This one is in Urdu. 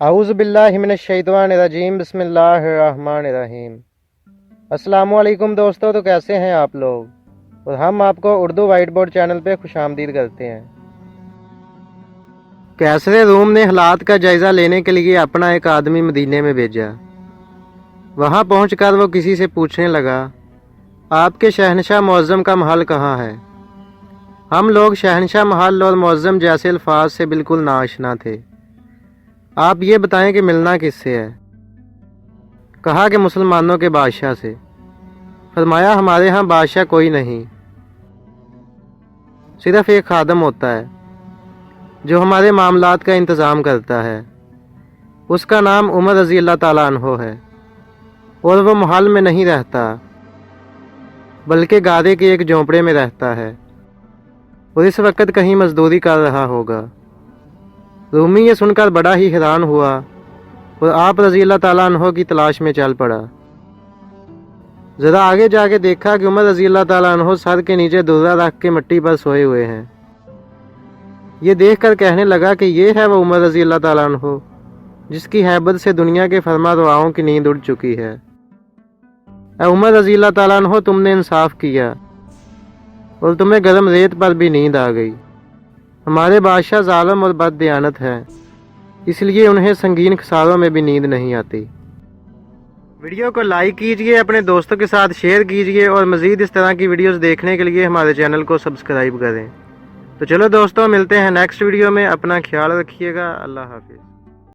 اعوذ باللہ من الشیطان الرجیم، بسم اللہ الرحمن الرحیم۔ السلام علیکم دوستو، تو کیسے ہیں آپ لوگ؟ اور ہم آپ کو اردو وائٹ بورڈ چینل پہ خوش آمدید کرتے ہیں۔ کیسر روم نے حالات کا جائزہ لینے کے لیے اپنا ایک آدمی مدینے میں بھیجا۔ وہاں پہنچ کر وہ کسی سے پوچھنے لگا، آپ کے شہنشاہ معظم کا محل کہاں ہے؟ ہم لوگ شہنشاہ محل اور معظم جیسے الفاظ سے بالکل ناآشنا تھے، آپ یہ بتائیں کہ ملنا کس سے ہے؟ کہا کہ مسلمانوں کے بادشاہ سے۔ فرمایا ہمارے ہاں بادشاہ کوئی نہیں، صرف ایک خادم ہوتا ہے جو ہمارے معاملات کا انتظام کرتا ہے، اس کا نام عمر رضی اللہ تعالیٰ عنہ ہے، اور وہ محل میں نہیں رہتا بلکہ گارے کے ایک جھونپڑے میں رہتا ہے، اور اس وقت کہیں مزدوری کر رہا ہوگا۔ رومی یہ سن کر بڑا ہی حیران ہوا اور آپ رضی اللہ تعالیٰ عنہ کی تلاش میں چل پڑا۔ ذرا آگے جا کے دیکھا کہ عمر رضی اللہ تعالیٰ عنہ سر کے نیچے درہ رکھ کے مٹی پر سوئے ہوئے ہیں۔ یہ دیکھ کر کہنے لگا کہ یہ ہے وہ عمر رضی اللہ تعالیٰ عنہ جس کی ہیبت سے دنیا کے فرما رواؤں کی نیند اڑ چکی ہے۔ اے عمر رضی اللہ تعالیٰ عنہ، تم نے انصاف کیا اور تمہیں گرم ریت پر بھی نیند آ گئی۔ ہمارے بادشاہ ظالم اور بد دیانت ہیں، اس لیے انہیں سنگین خساروں میں بھی نیند نہیں آتی۔ ویڈیو کو لائک کیجئے، اپنے دوستوں کے ساتھ شیئر کیجئے، اور مزید اس طرح کی ویڈیوز دیکھنے کے لیے ہمارے چینل کو سبسکرائب کریں۔ تو چلو دوستوں، ملتے ہیں نیکسٹ ویڈیو میں، اپنا خیال رکھیے گا، اللہ حافظ۔